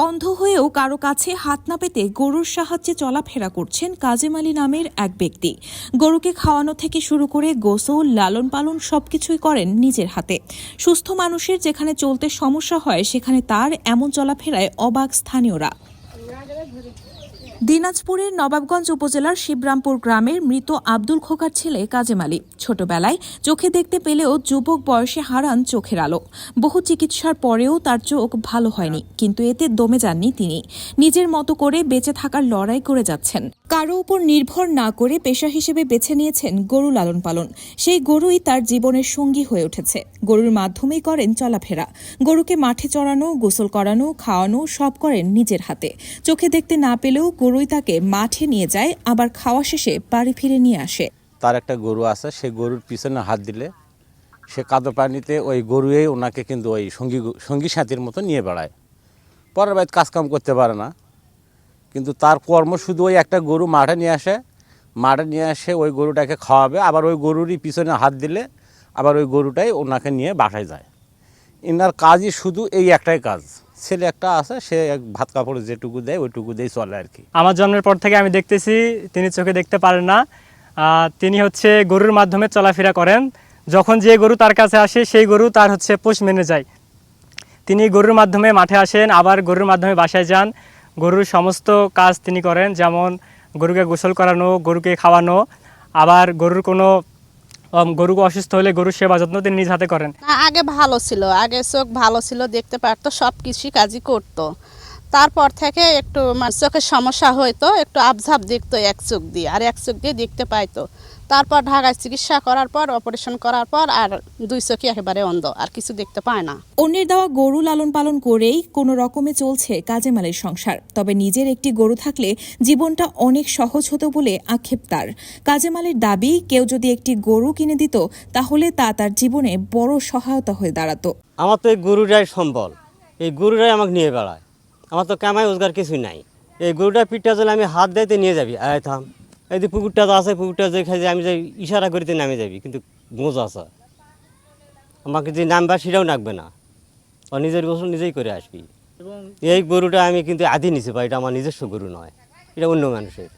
অন্ধ হয়েও কারো কাছে হাত না পেতে গরুর সাহায্যে চলাফেরা করছেন কাজেম আলী নামের এক ব্যক্তি। গরুকে খাওয়ানো থেকে শুরু করে গোসল, লালন পালন সবকিছুই করেন নিজের হাতে। সুস্থ মানুষের যেখানে চলতে সমস্যা হয় সেখানে তার এমন চলাফেরায় অবাক স্থানীয়রা। দিনাজপুরের নবাবগঞ্জ উপজেলার শিবরামপুর গ্রামের মৃত আব্দুল খোকার ছেলে কাজেম আলী ছোটবেলায় চোখে দেখতে পেলেও যুবক বয়সে হারান চোখের আলো। বহু চিকিৎসার পরেও তার চোখ ভালো হয়নি, কিন্তু এতে দমে যাননি তিনি। নিজের মতো করে বেঁচে থাকার লড়াই করে যাচ্ছেন। কারো উপর নির্ভর না করে পেশা হিসেবে বেছে নিয়েছেন গরু লালন পালন। সেই গরুই তার জীবনের সঙ্গী হয়ে উঠেছে। গরুর মাধ্যমেই করেন চলাফেরা। গরুকে মাঠে চড়ানো, গোসল করানো, খাওয়ানো সব করেন নিজের হাতে। চোখে দেখতে না পেলেও গরুই তাকে মাঠে নিয়ে যায়, আবার খাওয়া শেষে বাড়ি ফিরে নিয়ে আসে। তার একটা গরু আছে, সেই গরুর পিছনে হাত দিলে সে কাদো পানিতে ওই গরুই ওনাকে কিন্তু ওই সঙ্গী সাথীর মতো নিয়ে বেড়ায়। পরের বাড়িতে কাজকাম করতে পারে না, কিন্তু তার কর্ম শুধু ওই একটা গরু মাঠে নিয়ে আসে ওই গরুটাকে খাওয়াবে, আবার ওই গরুরই পিছনে হাত দিলে আবার ওই গরুটাই ওনাকে নিয়ে বাসায় যায়। ইনার কাজই শুধু এই একটাই কাজ। ছেলে একটা আছে, সে ভাত কাপড় যেটুকু দেয় ওইটুকু দিয়েই চলে আর কি। আমার জন্মের পর থেকে আমি দেখতেছি তিনি চোখে দেখতে পারেন না। তিনি গরুর মাধ্যমে চলাফেরা করেন। যখন যে গরু তার কাছে আসে সেই গরু তার পোষ মেনে যায়। তিনি গরুর মাধ্যমে মাঠে আসেন, আবার গরুর মাধ্যমে বাসায় যান। গরুর সমস্ত কাজ তিনি করেন, যেমন গরুকে গোসল করানো, গরুকে খাওয়ানো, আবার গরুকে অসুস্থ হলে গরুর সেবা যত্ন তিনি নিজ হাতে করেন। আগে ভালো ছিল, আগে চোখ ভালো ছিল, দেখতে পারতো, সব কিছু কাজই করতো। তারপর থেকে একটু চোখের সমস্যা হইতো, একটু আবঝাব দেখতো এক চোখ দিয়ে, আর এক চোখ দিয়ে দেখতে পাইতো। তারপর ঢাকায় চিকিৎসা করার পর, অপারেশন করার পর আর দুই চোখই একেবারে অন্ধ, আর কিছু দেখতে পায় না। অন্যের দেওয়া গরু লালন পালন করেই কোনো রকমে চলছে কাজেম আলীর সংসার। তবে নিজের একটি গরু থাকলে জীবনটা অনেক সহজ হতো বলে আক্ষেপ তার। কাজেম আলীর দাবি, কেউ যদি একটি গরু কিনে দিত তাহলে তা তার জীবনে বড় সহায়তা হয়ে দাঁড়াতো। আমার তো এই গরুটাই সম্বল, এই গরুটাই আমাকে নিয়ে বেড়ায়। আমার তো কামাই রোজগার কিছুই নাই। এই গরুটা পিঠটা চলে আমি হাত দিতে নিয়ে যাবি, আয় থাম, এই যে পুকুরটা তো আছে, পুকুরটা যে খাই আমি যে ইশারা করিতে নামে যাবি, কিন্তু গোঁজ আছে, আমাকে যে নামবা সেটাও নাকবে না, ও নিজের গোসল নিজেই করে আসবি। এই গরুটা আমি কিন্তু আদি নিছি বা এটা আমার নিজস্ব গরু নয়, এটা অন্য মানুষের।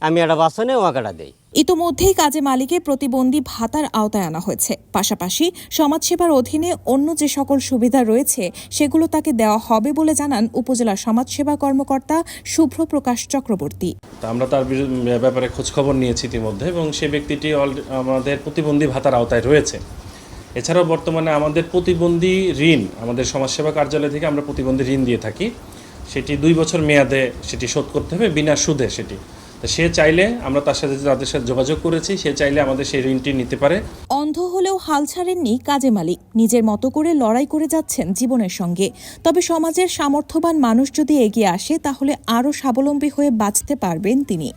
আমি একটা বাচ্চা নেই, ওকে একটা দেই। ইতোমধ্যেই কাজেম আলীকে প্রতিবন্ধী ভাতার আওতায় আনা হয়েছে। পাশাপাশি সমাজসেবার অধীনে অন্য যে সকল সুবিধা রয়েছে সেগুলো তাকে দেওয়া হবে বলে জানান উপজেলা সমাজসেবা কর্মকর্তা শুভ্র প্রকাশ চক্রবর্তী। আমরা তার ব্যাপারে খোঁজখবর নিয়েছি ইতিমধ্যে, এবং সে ব্যক্তিটি আমাদের প্রতিবন্ধী ভাতার আওতায় রয়েছে। এছাড়াও বর্তমানে আমাদের প্রতিবন্ধী ঋণ, আমাদের সমাজসেবা কার্যালয় থেকে আমরা প্রতিবন্ধী ঋণ দিয়ে থাকি। সেটি 2 বছর মেয়াদে সেটি শোধ করতে হবে বিনা সুদে। সেটি সে চাইলে, আমরা তাদের সাথে যোগাযোগ করেছি, সে চাইলে আমাদের সেই ঋণটি নিতে পারে। অন্ধ হলেও হাল ছাড়েননি কাজেম আলী। নিজের মতো করে লড়াই করে যাচ্ছেন জীবনের সঙ্গে। তবে সমাজের সামর্থ্যবান মানুষ যদি এগিয়ে আসে তাহলে আরও স্বাবলম্বী হয়ে বাঁচতে পারবেন তিনি।